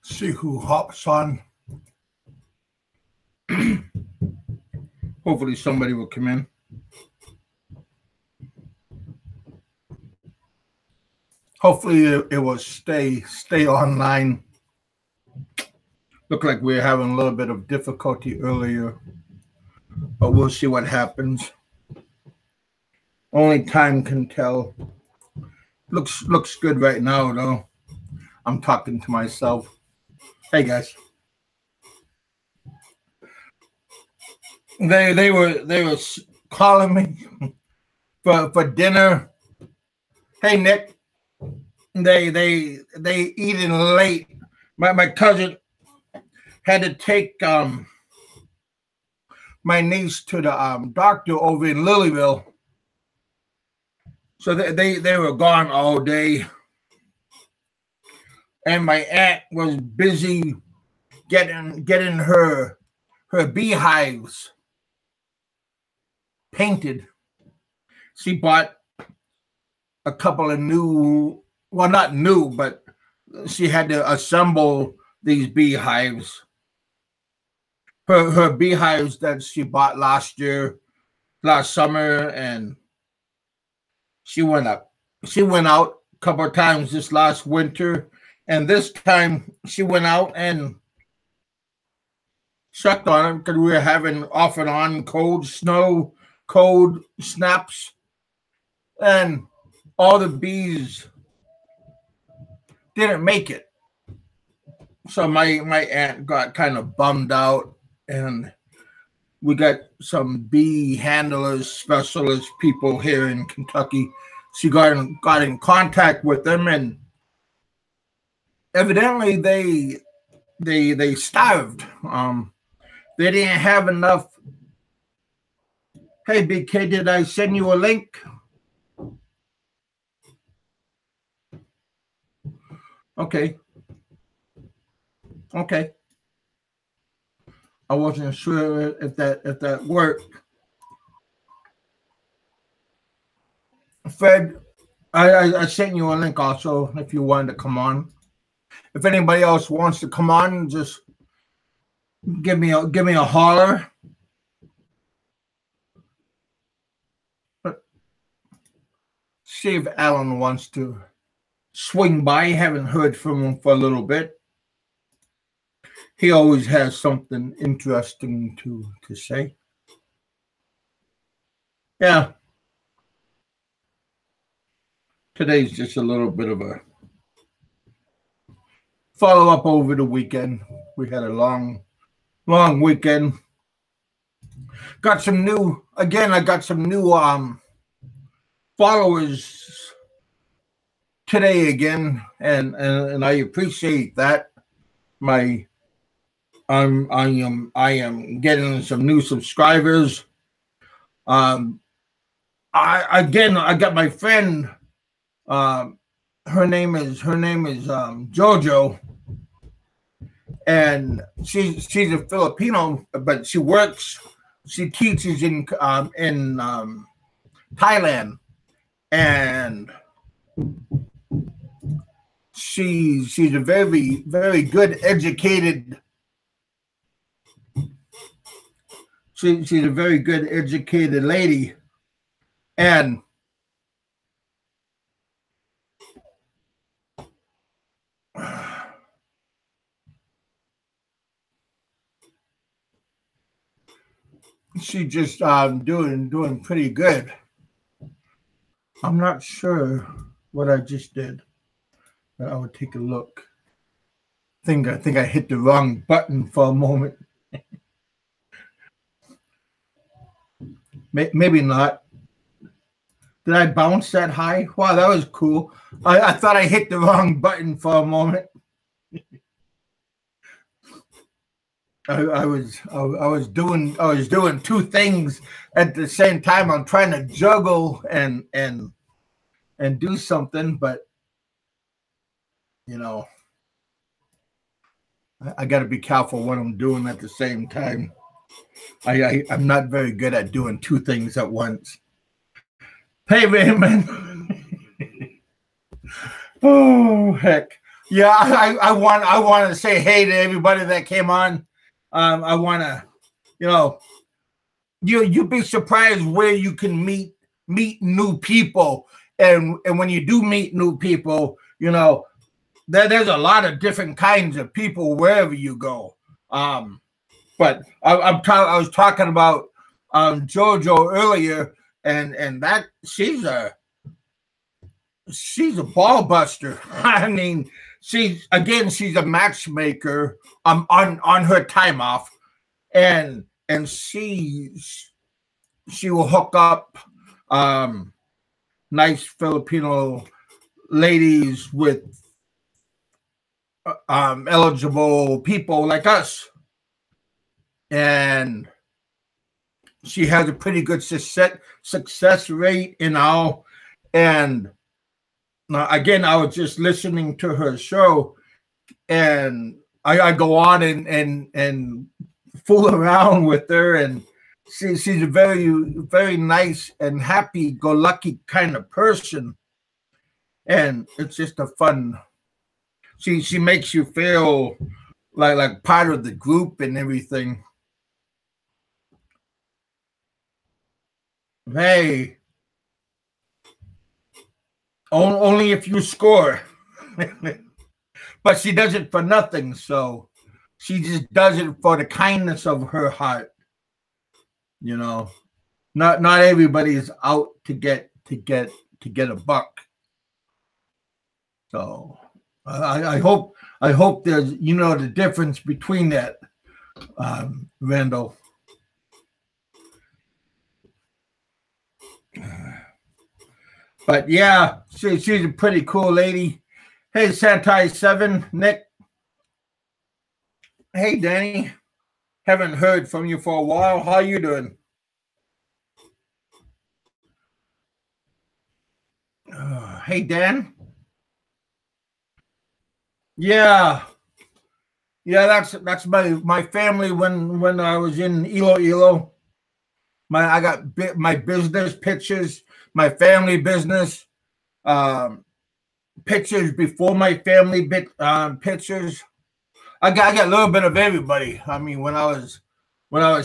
See who hops on. Hopefully somebody will come in. Hopefully it will stay online. Looked like we were having a little bit of difficulty earlier, but we'll see what happens. Only time can tell. Looks good right now, though. I'm talking to myself. Hey guys. They were calling me for dinner. Hey Nick. They eating late. My cousin had to take my niece to the doctor over in Lilyville. So they were gone all day. And my aunt was busy getting her beehives painted. She bought a couple of new, well, not new, but she had to assemble these beehives. Her beehives that she bought last summer, and she went out a couple of times this last winter, and this time she went out and checked on it because we were having off and on cold snaps, and all the bees didn't make it. So my aunt got kind of bummed out, and we got some bee handlers, specialist people here in Kentucky. She got in contact with them, and evidently they starved. They didn't have enough. Hey, Big K, did I send you a link? Okay. I wasn't sure if that worked. Fred, I sent you a link also if you wanted to come on. If anybody else wants to come on, just give me a holler. But see if Alan wants to swing by. Haven't heard from him for a little bit. He always has something interesting to say. Yeah. Today's just a little bit of a follow-up over the weekend. We had a long weekend. Got some new, again, I got some new followers today again, and I appreciate that. I am getting some new subscribers. I got my friend. Her name is Jojo, and she's a Filipino, but she teaches in Thailand, and she's a very, very good educated. She's a very good educated lady, and she just doing pretty good. I'm not sure what I just did, but I would take a look. I think I hit the wrong button for a moment. Maybe not. Did I bounce that high? Wow, that was cool. I thought I hit the wrong button for a moment. I was doing two things at the same time. I'm trying to juggle and do something, but you know, I got to be careful what I'm doing at the same time. I'm not very good at doing two things at once. Hey, Raymond. Oh, heck. Yeah, I want to say hey to everybody that came on. I want to, you know, you'd be surprised where you can meet new people, and when you do meet new people, there's a lot of different kinds of people wherever you go. But I was talking about JoJo earlier, and that she's a ball buster. I mean, she's a matchmaker on her time off, and she will hook up um, nice Filipino ladies with eligible people like us, and she has a pretty good success rate in all. And again, I was just listening to her show, and I go on and fool around with her, and she's a very nice and happy go lucky kind of person, and it's just a fun. She makes you feel like part of the group and everything. Hey, only if you score. But she does it for nothing, so she just does it for the kindness of her heart. You know, not everybody is out to get a buck. So I hope there's the difference between that, Randall. But yeah, she's a pretty cool lady. Hey, Santai7, Nick. Hey, Danny. Haven't heard from you for a while. How you doing? Hey, Dan. Yeah, yeah. That's my family when I was in Iloilo. I got my business pictures, my family business um, pictures before my family pictures. I got a little bit of everybody. I mean, when I was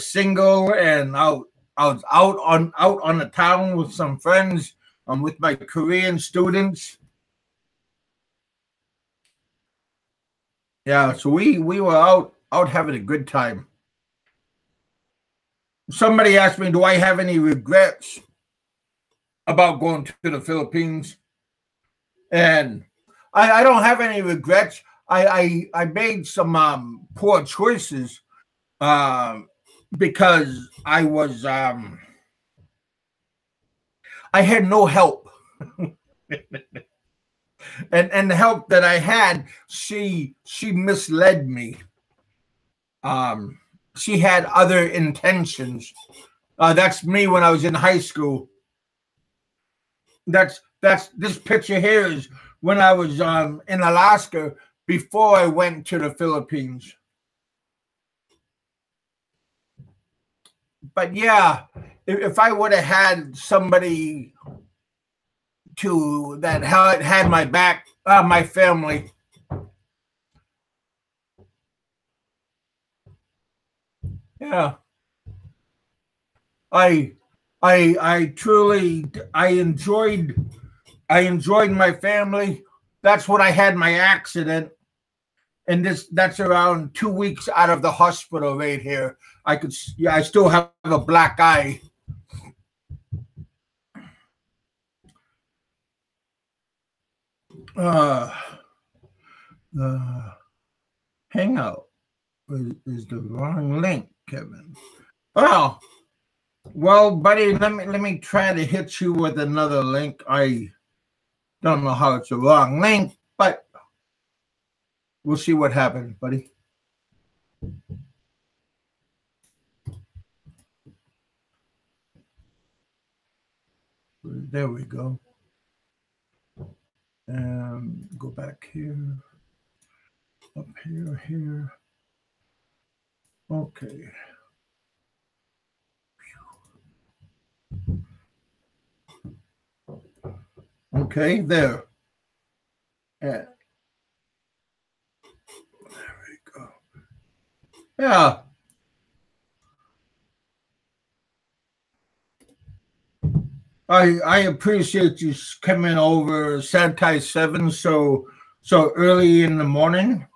single and I was out on the town with some friends, with my Korean students. Yeah, so we were out having a good time. Somebody asked me, do I have any regrets about going to the Philippines? And I don't have any regrets. I made some poor choices, um, because I had no help, and the help that I had, she misled me. Um, she had other intentions. That's me when I was in high school. That's this picture here is when I was in Alaska before I went to the Philippines. But yeah, if I would have had somebody to that had my back, my family. Yeah, I I truly I enjoyed my family. That's when I had my accident, and that's around 2 weeks out of the hospital right here. I still have a black eye. Uh, uh, Hangout is the wrong link, Kevin. Oh, well, buddy, let me try to hit you with another link. I don't know how it's a wrong link, but we'll see what happens, buddy. There we go. Go back here, up here, here. Okay. Okay, there. Yeah. I appreciate you coming over Santai 7 so early in the morning.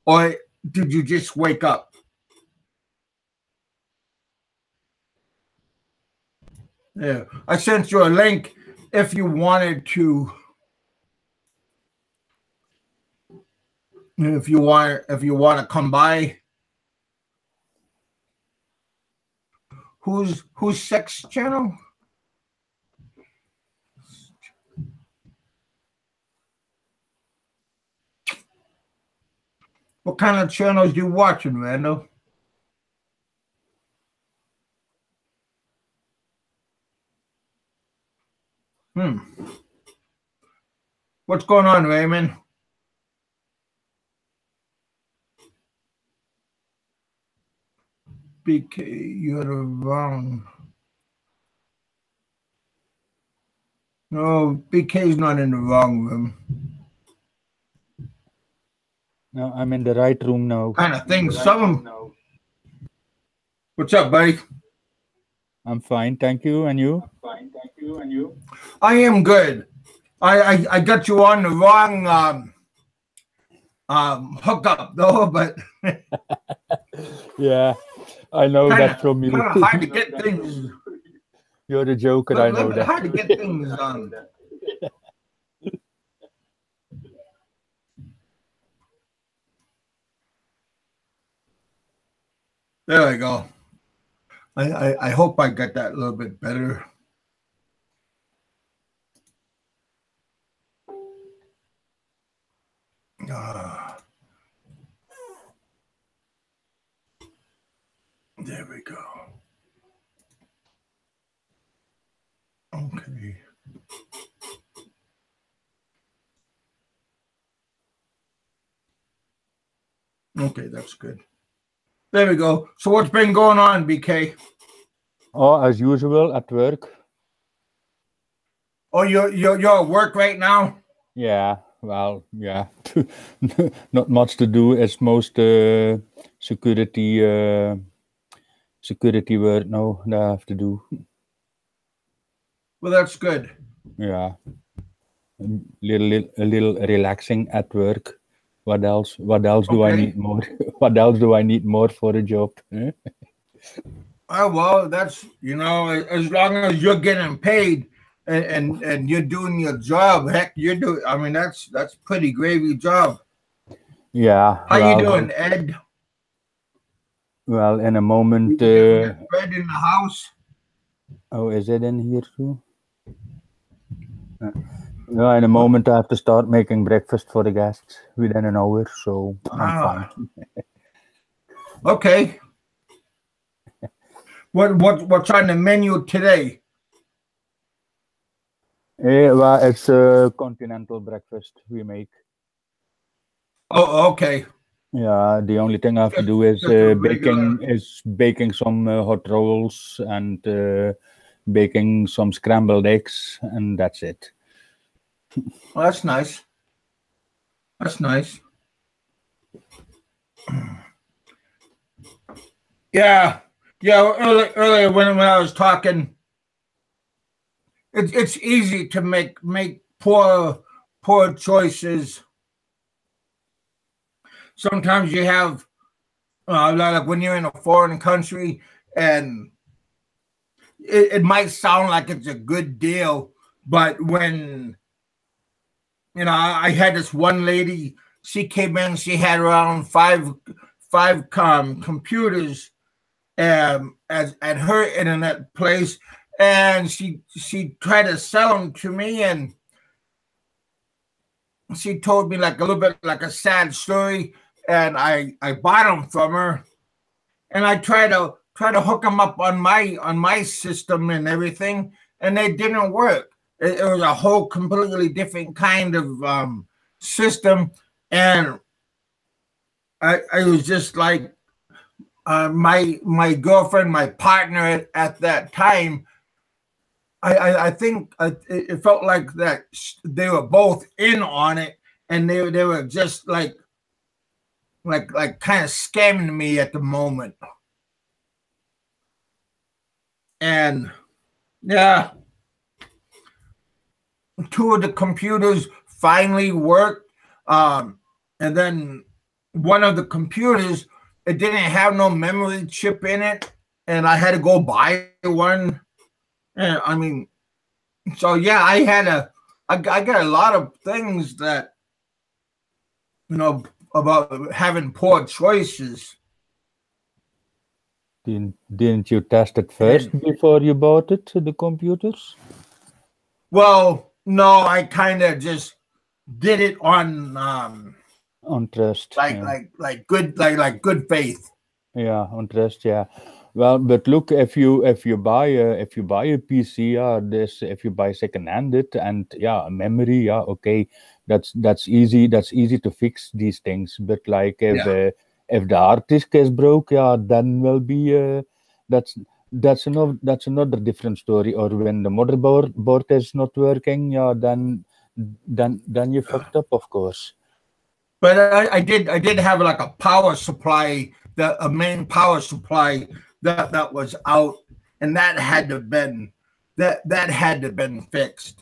Or did you just wake up? Yeah. I sent you a link if you wanted to if you want to come by. Who's sex channel? What kind of channels you watching, Randall? What's going on, Raymond? BK, you're wrong. No, BK's not in the wrong room. No, I'm in the right room now. Kind of thing. What's up, buddy? I'm fine, thank you. And you? I am good. I got you on the wrong hookup though, but yeah, I know that from you. Kind of hard to get things. You're a joker, I know that. Hard to get things done. There we go. I hope I got that a little bit better. There we go. Okay. Okay, that's good. There we go. So what's been going on, BK? Oh, as usual, at work. Oh, you're at work right now? Yeah, well, yeah. Not much to do as most security work now that I have to do. Well, that's good. Yeah. A little relaxing at work. What else do I need more? What else do I need more for a job? Oh, well, that's, as long as you're getting paid and you're doing your job, heck, I mean, that's pretty gravy job. Yeah. How you doing, Ed? Well, in a moment. Bread in the house? Oh, is it in here too? Yeah, in a moment I have to start making breakfast for the guests within an hour, so I'm fine. Okay. What's on the menu today? Well, it's a continental breakfast we make. Oh, okay. Yeah, the only thing I have to do is baking some hot rolls and baking some scrambled eggs, and that's it. Well, that's nice. That's nice. Yeah. Earlier when I was talking, it's easy to make poor choices. Sometimes you have like when you're in a foreign country and it might sound like it's a good deal, but when I had this one lady, she came in, she had around five computers at her internet place, and she tried to sell them to me, and she told me like a little bit like a sad story, and I bought them from her, and I tried to hook them up on my system and everything, and they didn't work. It was a whole completely different kind of system, and I was just like my girlfriend, my partner at that time. I think it felt like that they were both in on it, and they were just like kind of scamming me at the moment. And yeah, 2 of the computers finally worked. And then one of the computers, it didn't have no memory chip in it, and I had to go buy one. And I mean, so yeah, I got a lot of things that, about having poor choices. Didn't you test it first And before you bought it, the computers? well, no, I kind of just did it on On trust, yeah. like good faith. Yeah, on trust, yeah. Well, but look, if you buy a PC, if you buy second-handed, and yeah, memory, yeah, okay, that's easy. That's easy to fix these things. But like Yeah. if the hard disk is broke, yeah, then will be that's that's another different story. Or when the motherboard is not working, yeah, then you fucked up, of course. But I did have like a power supply, a main power supply that was out, and that had to been that had to been fixed.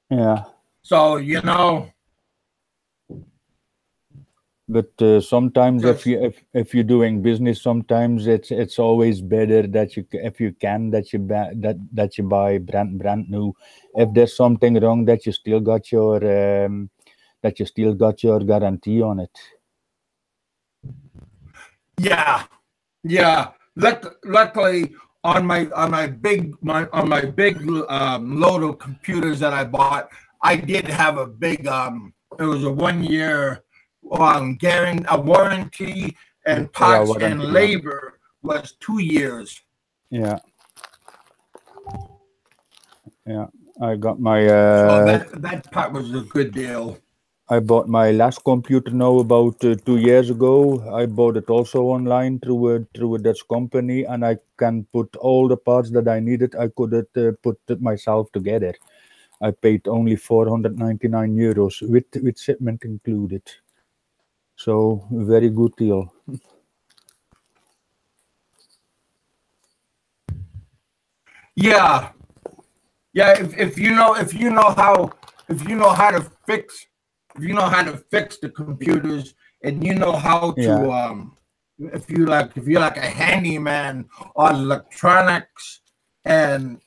Yeah. So But sometimes just if you're doing business, sometimes it's always better that if you can that you buy brand new. If there's something wrong, that you still got your guarantee on it. yeah, yeah. Luckily on my big load of computers that I bought, I did have a big it was a 1 year a warranty, and Yeah, parts and warranty. Yeah. labor was 2 years. Yeah. Yeah. I got my So that part was a good deal. I bought my last computer now about 2 years ago. I bought it also online through a Dutch company, and I can put all the parts that I needed. I could put it myself together. I paid only 499 euros with shipment included. So very good deal. Yeah, yeah. If you know how to fix the computers, and you know how Yeah. to if you're like a handyman on electronics and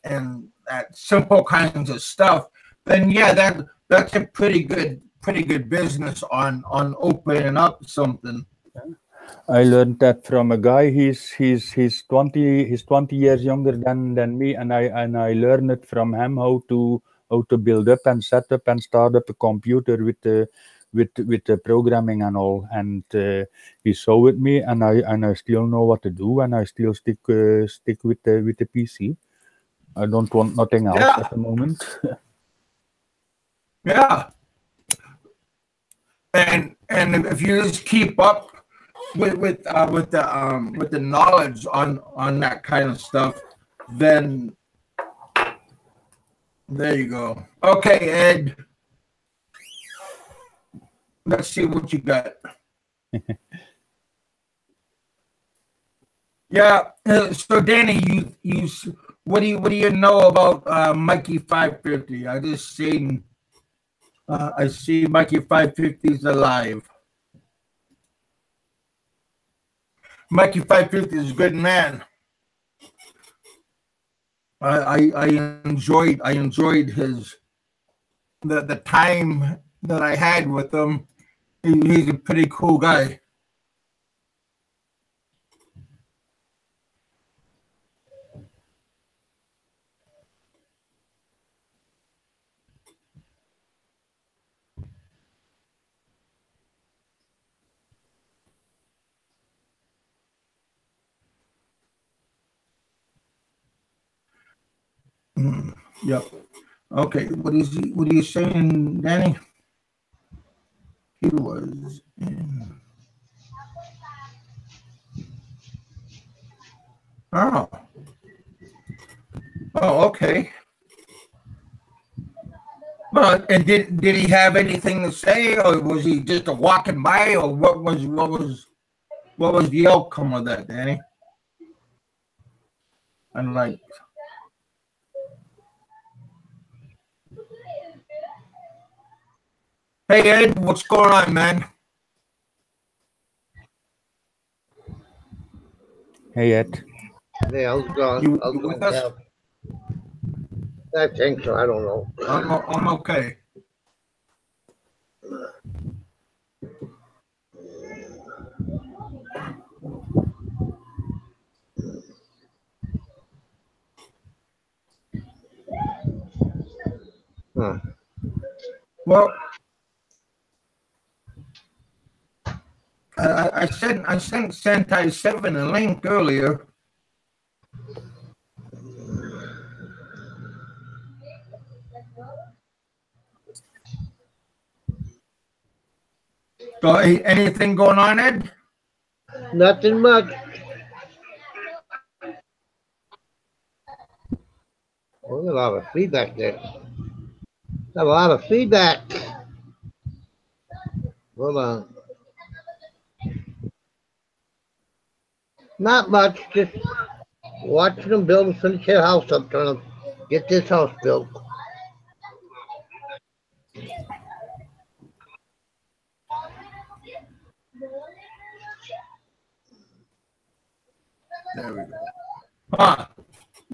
that simple kinds of stuff, then yeah, that's a pretty good business on opening up something. I learned that from a guy. He's 20 years younger than me, and I learned it from him how to build up and set up and start up a computer with the programming and all. And he saw with me, and I still know what to do, and I still stick with the PC. I don't want nothing else Yeah, at the moment. yeah. And if you just keep up with the knowledge on that kind of stuff, then there you go. Okay, Ed, let's see what you got. Yeah. So Danny, what do you know about Mikey 550? I see Mikey 550 is alive. Mikey 550 is a good man. I enjoyed the time that I had with him. He's a pretty cool guy. Yep. Okay. What are you saying, Danny? He was in. Oh. Oh, okay. Well, and did he have anything to say, or was he just a walking by, or what was the outcome of that, Danny? And like, hey Ed, what's going on, man? Hey Ed. Hey, how's it going? You How's it with going, us? Kev? I think so. I don't know. I'm okay. Huh. Well, I sent Sentai 7 a link earlier. So, anything going on, Ed? Nothing much. Oh, there's a lot of feedback there. Have a lot of feedback. Hold on. Not much. Just watching them build and finish their house up, trying to get this house built. There we go. Huh.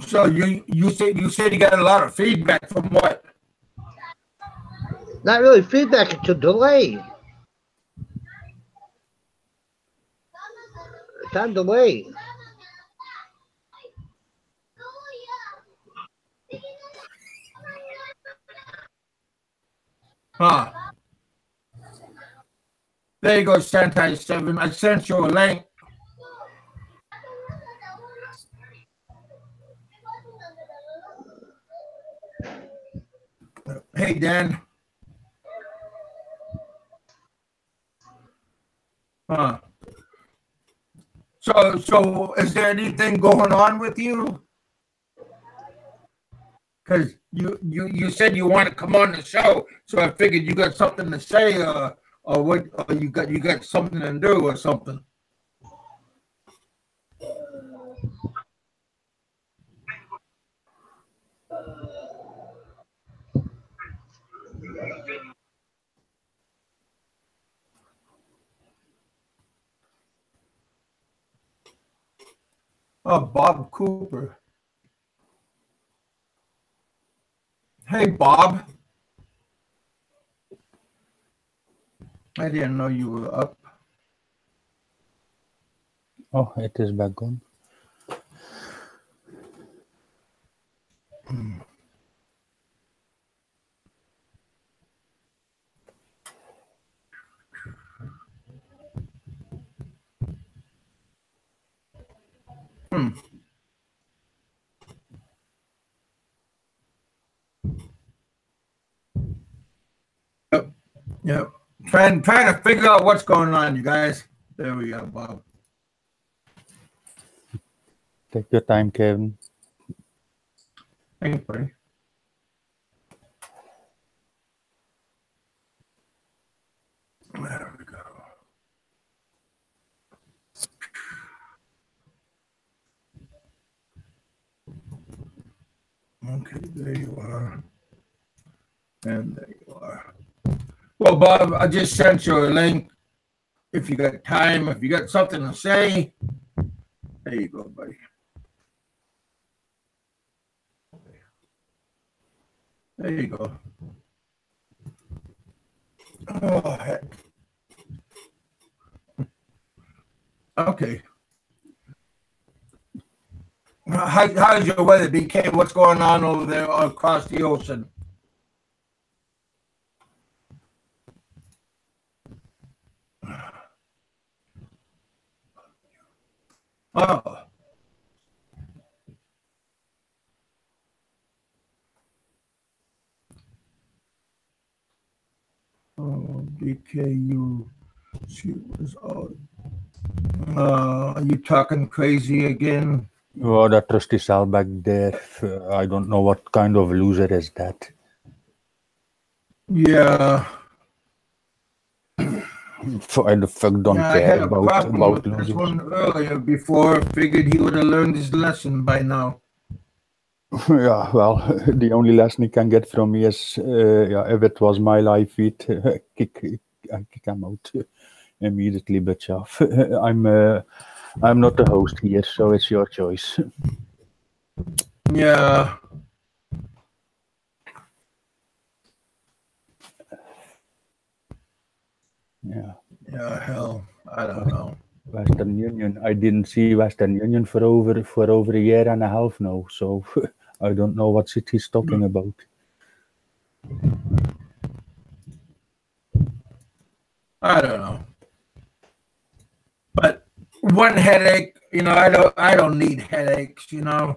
So you said you got a lot of feedback from what? Not really feedback. It's a delay. It's on delay. Huh. There you go, Sentai 7. I sent you a link. Hey, Dan. Huh. So is there anything going on with you? Because you said you want to come on the show, so I figured you got something to say, or what? Or you got something to do or something. Oh, Bob Cooper. Hey, Bob. I didn't know you were up. Oh, it is back on. Yep. Trying to figure out what's going on, you guys. There we go, Bob. Take your time, Kevin. Thanks, buddy. There we go. Okay, there you are. And there you are. Well, Bob, I just sent you a link. If you got time, if you got something to say, there you go, buddy. There you go. Oh, heck. Okay. How's your weather, BK? What's going on over there across the ocean? Oh. Oh, BKU. She was out. Are you talking crazy again? Oh, that trusty Sal back there. I don't know what kind of loser is that. Yeah. I the fuck don't I care had a problem about with this losing. one earlier before. Figured he would have learned his lesson by now. Yeah, well, the only lesson he can get from me is, if it was my live feed, kick him out immediately. But yeah, I'm not the host here, so it's your choice. Yeah. Yeah. Yeah, hell, I don't know. Western Union. I didn't see Western Union for over a year and a half now, so I don't know what shit he's talking about. I don't know. But one headache, I don't need headaches, Yeah.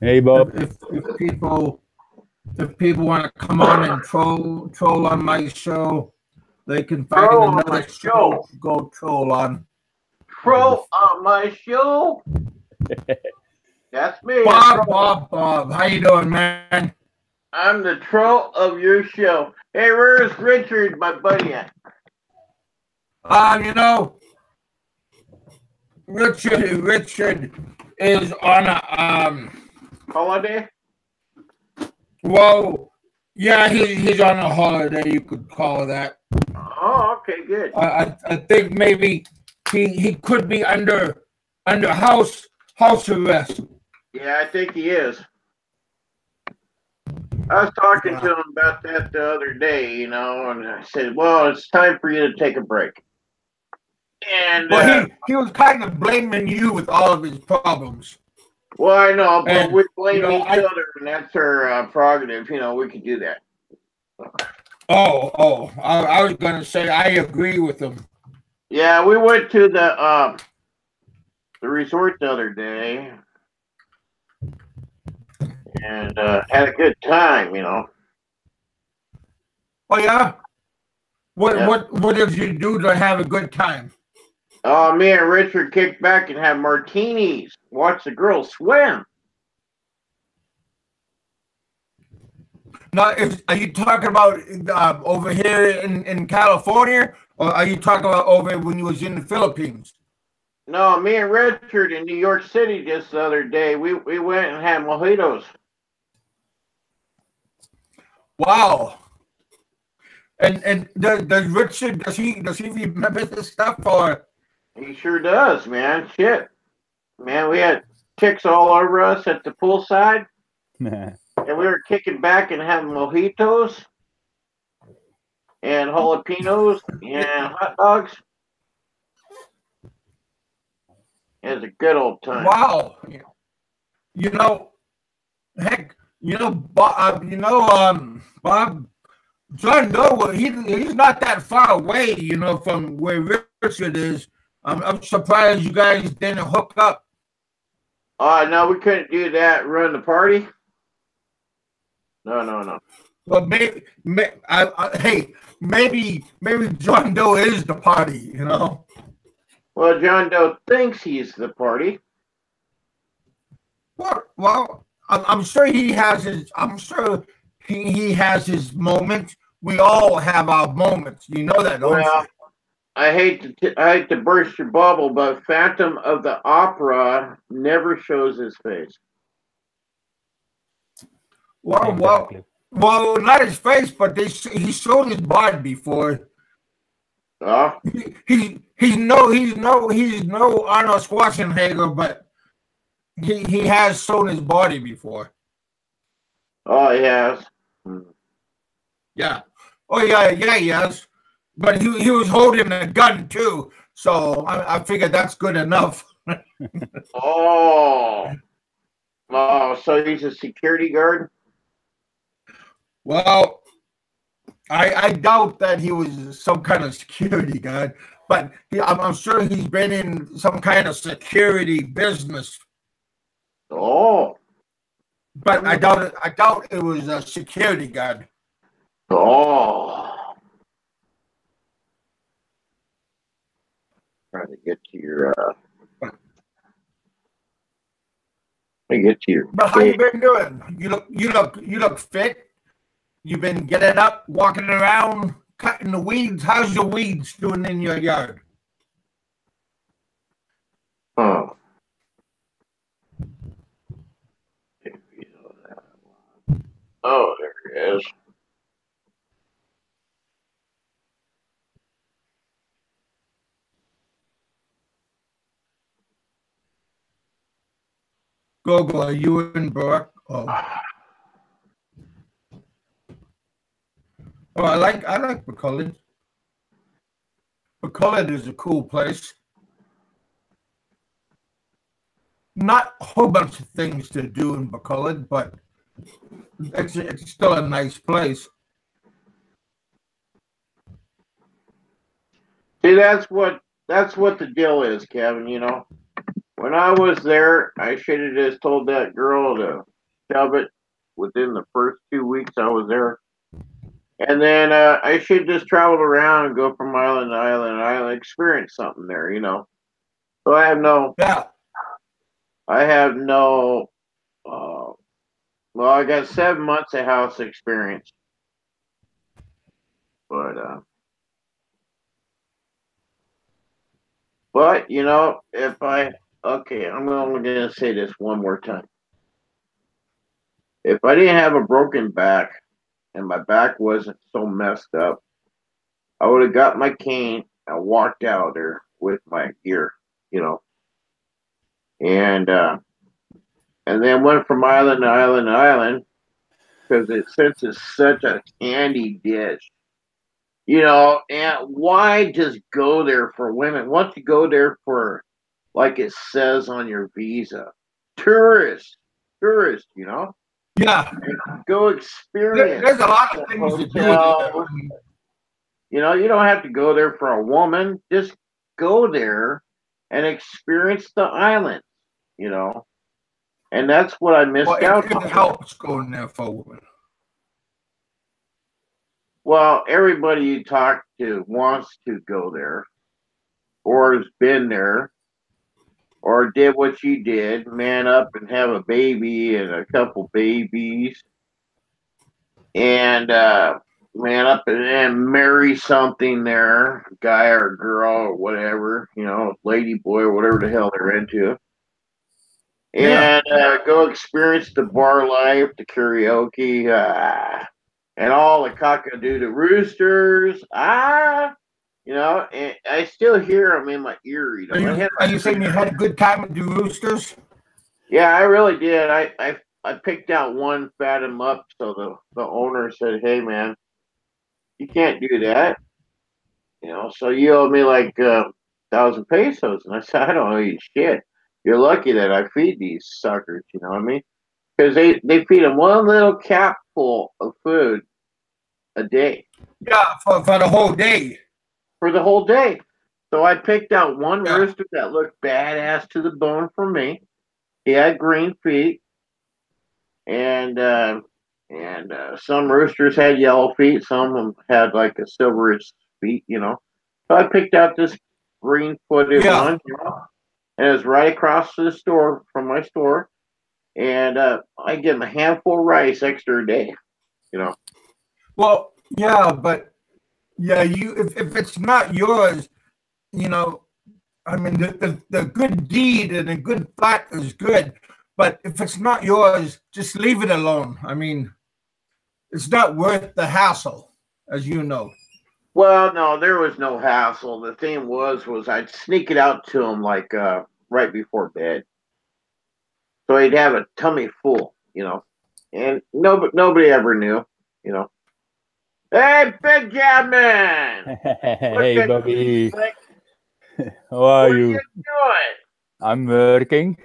Hey, Bob. If people want to come on and troll on my show, they can find another show to go troll on. Troll on my show? That's me. Bob, how you doing, man? I'm the troll of your show. Hey, where's Richard, my buddy at? Richard is on a holiday. Well, yeah, he's on a holiday. You could call that. Oh, okay, good. I think maybe he could be under house arrest. Yeah, I think he is. I was talking to him about that the other day, and I said, well, it's time for you to take a break. And he was kind of blaming you with all of his problems. Well, I know, but we blame each other, and that's our prerogative. We could do that. I was going to say I agree with him. Yeah, we went to the resort the other day and had a good time, Oh yeah? What did you do to have a good time? Oh, me and Richard kicked back and had martinis. Watch the girls swim. Now, are you talking about over here in California, or are you talking about over when you was in the Philippines? No, me and Richard in New York City just the other day, we went and had mojitos. Wow. And does Richard, does he remember this stuff, or? He sure does, man. Shit. Man, we had chicks all over us at the poolside. And we were kicking back and having mojitos and jalapenos and hot dogs. It was a good old time. Wow. Heck, Bob, John Doe, he's not that far away, from where Richard is. I'm surprised you guys didn't hook up. No, we couldn't do that. Run the party. No. But maybe John Doe is the party, Well, John Doe thinks he's the party. Well, I'm sure he has his. I'm sure he has his moments. We all have our moments. You know that, don't you? I hate to burst your bubble, but Phantom of the Opera never shows his face. Well, not his face, but he showed his body before. He's no Arnold Schwarzenegger, but he has shown his body before. Oh, he has. Yeah. Oh yeah, he has. But he was holding a gun too, so I figured that's good enough. Oh, so he's a security guard? Well, I doubt that he was some kind of security guard, but I'm sure he's been in some kind of security business. Oh. But I doubt it was a security guard. Oh. Trying to get to your But how you been doing? You look fit. You've been getting up, walking around, cutting the weeds. How's your weeds doing in your yard? Oh. Oh, there it is. Gogo, are you in Burke? Oh, I like McCullough. McCullough is a cool place. Not a whole bunch of things to do in McCullough, but it's still a nice place. See, that's what the deal is, Kevin. You know, when I was there, I should have just told that girl to shove it within the first 2 weeks I was there. And then I should just travel around and go from island to island and island, experience something there, you know. So I have no, well, I got 7 months of house experience. But you know, I'm only gonna say this one more time. If I didn't have a broken back and my back wasn't so messed up, I would have got my cane and walked out there with my gear, you know, and then went from island to island to island because since it's such a candy dish, you know, and why just go there for women? Why don't you go there for, like it says on your visa, tourist, you know? Yeah. Go experience. There's a lot of things to do there. You know, you don't have to go there for a woman. Just go there and experience the island, you know? And that's what I missed out on. It helps going there for a woman. Well, everybody you talk to wants to go there or has been there or did what you did, man up and have a baby and a couple babies and man up and marry something there, a guy or a girl or whatever, you know, lady boy or whatever the hell they're into. And go experience the bar life, the karaoke, and all the cock-a-doodle roosters. You know, and I still hear them in my ear. You know, are you saying you had a good time with the roosters? Yeah, I really did. I picked out one, fat him up. So the owner said, "Hey, man, you can't do that. You know, so you owe me like 1,000 pesos." And I said, "I don't owe you shit. You're lucky that I feed these suckers." You know what I mean? Because they feed them one little capful of food a day. Yeah, for the whole day. For the whole day. So I picked out one rooster that looked badass to the bone for me. He had green feet, and some roosters had yellow feet. Some of them had like a silverish feet, you know. So I picked out this green-footed one, you know, and it was right across the store from my store. And I give him a handful of rice extra a day, you know. Well, yeah, but if it's not yours, you know, I mean, the good deed and a good thought is good, but if it's not yours, just leave it alone. I mean, it's not worth the hassle, as you know. Well, no, there was no hassle. The thing was I'd sneak it out to him like right before bed, so he'd have a tummy full, you know, and nobody ever knew, you know. Hey, Benjamin! Hey, Bobby. How are you? What are you doing? I'm working.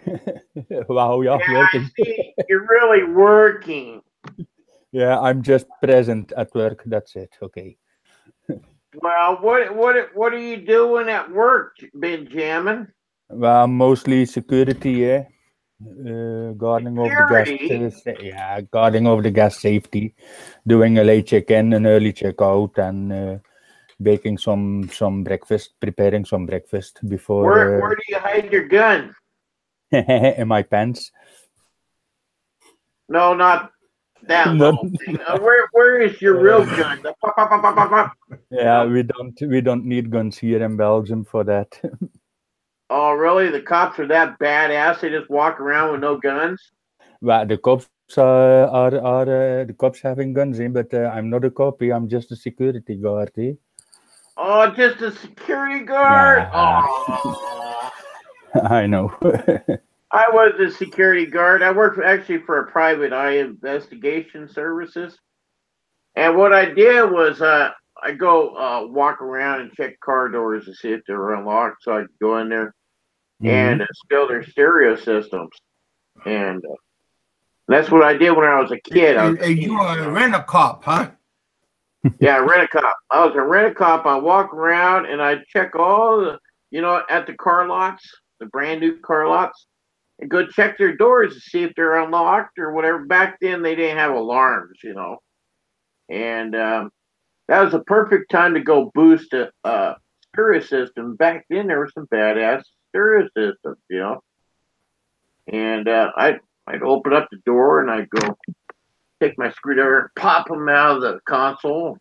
Wow, you're working. See, you're really working. Yeah, I'm just present at work. That's it. Okay. Well, what are you doing at work, Benjamin? Well, mostly security, yeah. Guarding over the guest, guarding over the guest safety, doing a late check-in, an early check-out, and baking some breakfast, preparing some breakfast before. Where do you hide your gun? In my pants. No, not That Not- little thing. Where is your real gun? The pop, pop, pop, pop, pop, pop. Yeah, we don't need guns here in Belgium for that. Oh, really? The cops are that badass? They just walk around with no guns? Well, the cops are the cops having guns in, but I'm not a cop. I'm just a security guard. Oh, just a security guard? Yeah. Oh. I know. I was a security guard. I worked actually for a private eye investigation services. And what I did was I go walk around and check car doors to see if they're unlocked, so I could go in there and steal their stereo systems. And that's what I did when I was a kid. You are a rent-a-cop, huh? Yeah, rent-a-cop. I was a rent-a-cop. I walk around and I check all the, at the car lots, the brand new car lots, and go check their doors to see if they're unlocked or whatever. Back then, they didn't have alarms, And that was a perfect time to go boost a stereo system. Back then, there were some badass stereo systems, And I'd open up the door and I'd go take my screwdriver and pop them out of the console.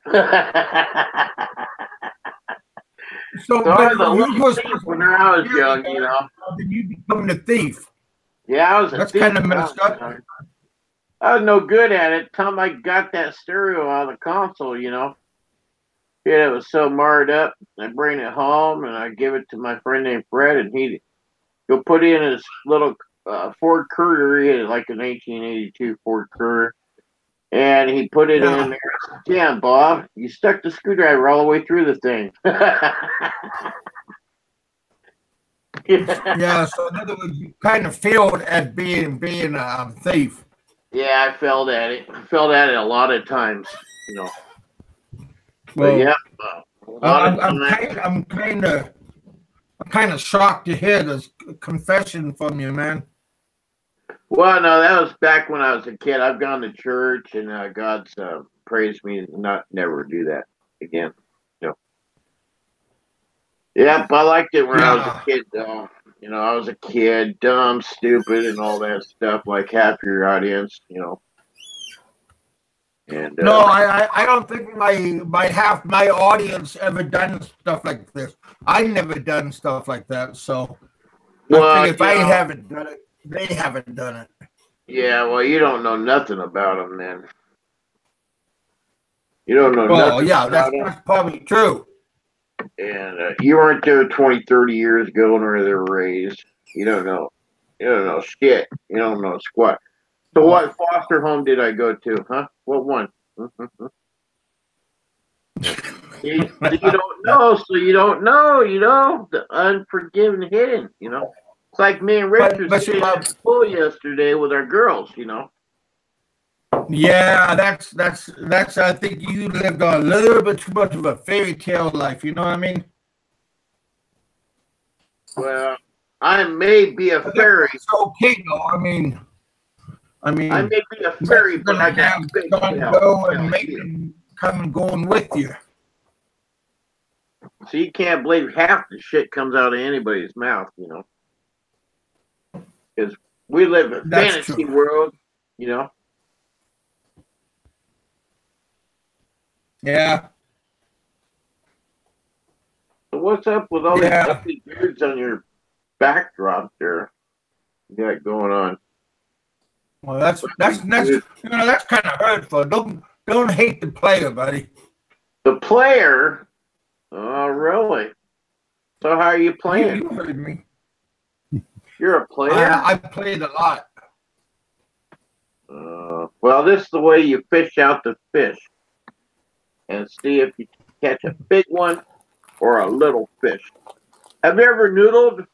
So I was a you little was thief when I was young, Then you become a thief. Yeah, I was a That's thief. kind of messed up. I was no good at it. Time I got that stereo out of the console, Yeah, it was so marred up. I bring it home and I give it to my friend named Fred, and he'd go put in his little Ford Courier. He had like an 1882 Ford Courier. And he put it in there. Damn, Bob, you stuck the screwdriver all the way through the thing. Yeah, so in other words, you kind of failed at being a thief. Yeah, I failed at it. I failed at it a lot of times, But Well, yeah, I'm kind of shocked to hear this confession from you, man. Well, no, that was back when I was a kid. I've gone to church, and God's praised me never do that again. Yep, I liked it when I was a kid, though. I was a kid, dumb, stupid, and all that stuff, like half your audience, And No, I don't think my half my audience ever done stuff like this. I never done stuff like that, so I think if I haven't done it, they haven't done it. Yeah, well, you don't know nothing about them, man. You don't know Well, nothing yeah, about that's probably true. And you weren't there 20, 30 years ago where they were raised. You don't know. You don't know shit. You don't know squat. So what foster home did I go to, huh? What one? You don't know, so you don't know, the unforgiven hidden, It's like me and Richard sitting at the pool yesterday with our girls, Yeah, that's. I think you lived a little bit too much of a fairy tale life. You know what I mean? Well, I may be a fairy. It's okay, though. I mean, I may be a fairy, but I got big go and maybe come going with you. So you can't believe half the shit comes out of anybody's mouth, Because we live in a fantasy world, Yeah. So what's up with all these ugly dudes on your backdrop there? You got going on. Well, that's that's kind of hurtful. Don't hate the player, buddy. The player? Oh, really? So how are you playing? You heard me. You're a player? I played a lot. Well, this is the way you fish out the fish. And see if you catch a big one or a little fish. Have you ever noodled?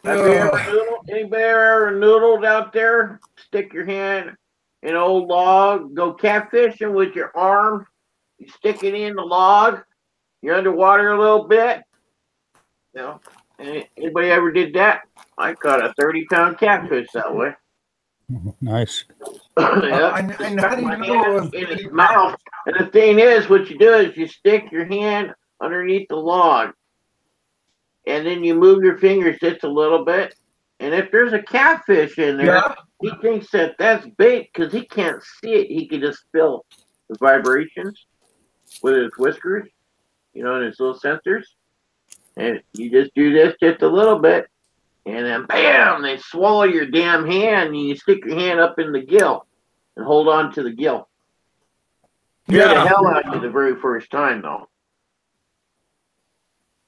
Have you ever noodled? Anybody ever noodled out there? Stick your hand in an old log, go catfishing with your arm. You stick it in the log. You're underwater a little bit. Anybody ever did that? I caught a 30-pound catfish that way. Nice. Yeah, in his mouth. And the thing is, what you do is you stick your hand underneath the log, and then you move your fingers just a little bit. And if there's a catfish in there, Yeah. he thinks that that's bait because he can't see it. He can just feel the vibrations with his whiskers, and his little sensors. And you just do this just a little bit, and then bam, they swallow your damn hand, and you stick your hand up in the gill and hold on to the gill. Scare the hell out of you the very first time, though.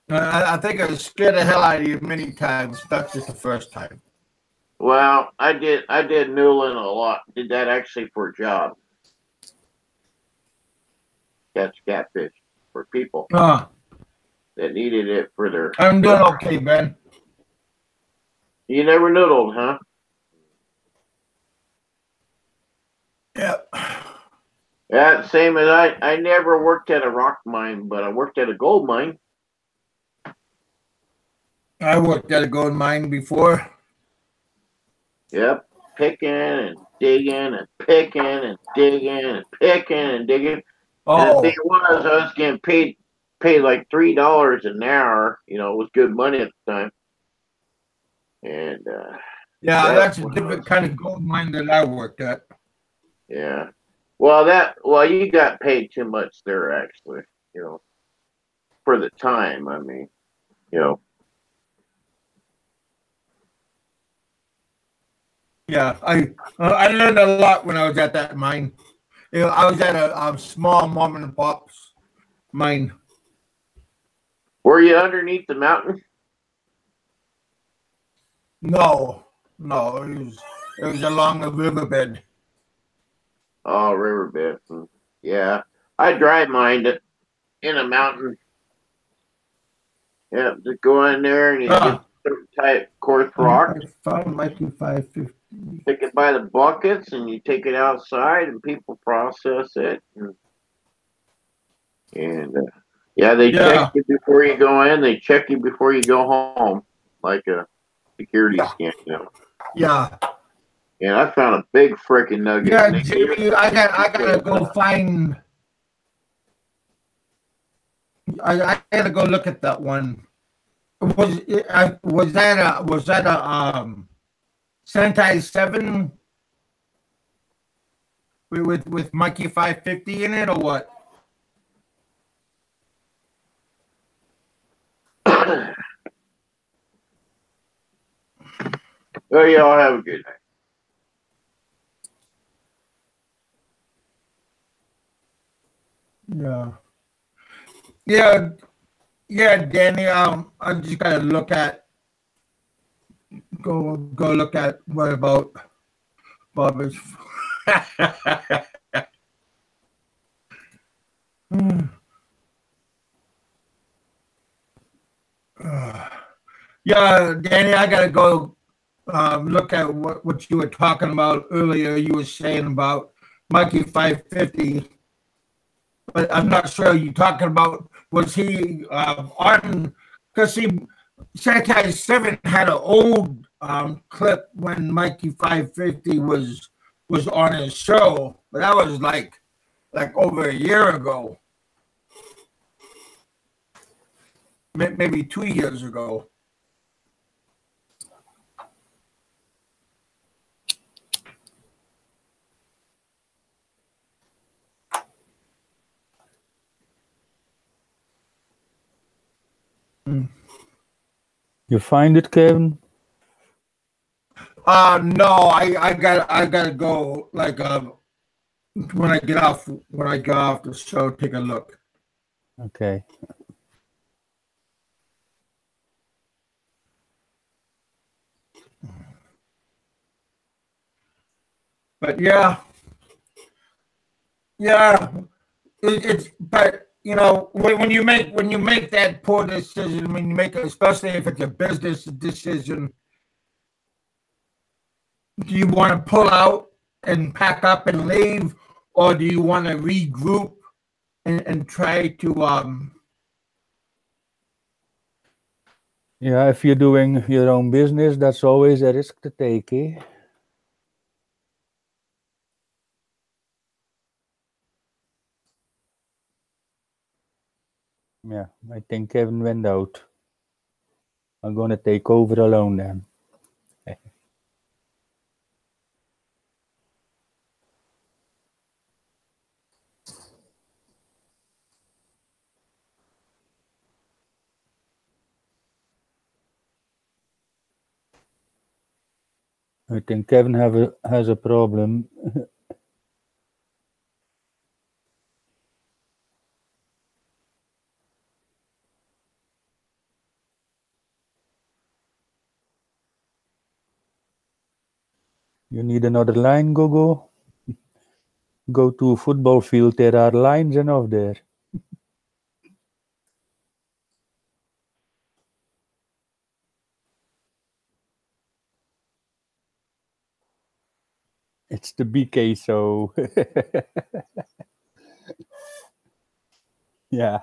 I think I scared the hell out of you many times. That's just the first time. Well, I did noodling a lot. Did that actually for a job. Catch catfish for people that needed it for their. I'm doing okay, Ben. You never noodled, huh? Yep. Yeah, same as I never worked at a rock mine, but I worked at a gold mine. I worked at a gold mine before. Yep, picking and digging and picking and digging and picking and digging. And the thing was, I was getting paid like $3 an hour. It was good money at the time. And yeah, that's a different kind of gold mine that I worked at. Yeah. Well, you got paid too much there, actually. For the time. I mean, Yeah, I learned a lot when I was at that mine. I was at a small mom and pop's mine. Were you underneath the mountain? No, it was along the riverbed. Oh, riverbed. Yeah, I dry mined it in a mountain. Yeah, just go in there and you get certain type coarse rock. I found Mikey 550. Take it by the buckets and you take it outside and people process it. And yeah, they check you before you go in. They check you before you go home, like a security scan. Yeah. And I found a big freaking nugget. Yeah, Jimmy, I gotta go find. I gotta go look at that one. Was that a sanitized 7 with Mikey 550 in it or what? Oh, y'all have a good night. Yeah, Danny. I just gotta go look at what about Bobby's. Yeah, Danny, I gotta go look at what you were talking about earlier. You were saying about Mikey 550, but I'm not sure you talking about was he on because he Sanitized 7 had an old clip when Mikey 550 was on his show, but that was like over a year ago, maybe 2 years ago. You find it, Kevin? No, I gotta go when I get off the show, take a look. Okay. But yeah, it's but when you make that poor decision, when you make it, especially if it's a business decision, do you want to pull out and pack up and leave, or do you want to regroup and try to Yeah, if you're doing your own business, that's always a risk to take, eh? Yeah, I think Kevin went out. I'm gonna take over alone then. I think Kevin has a problem. You need another line, Gogo? Go to a football field, there are lines enough there. It's the BK, so yeah.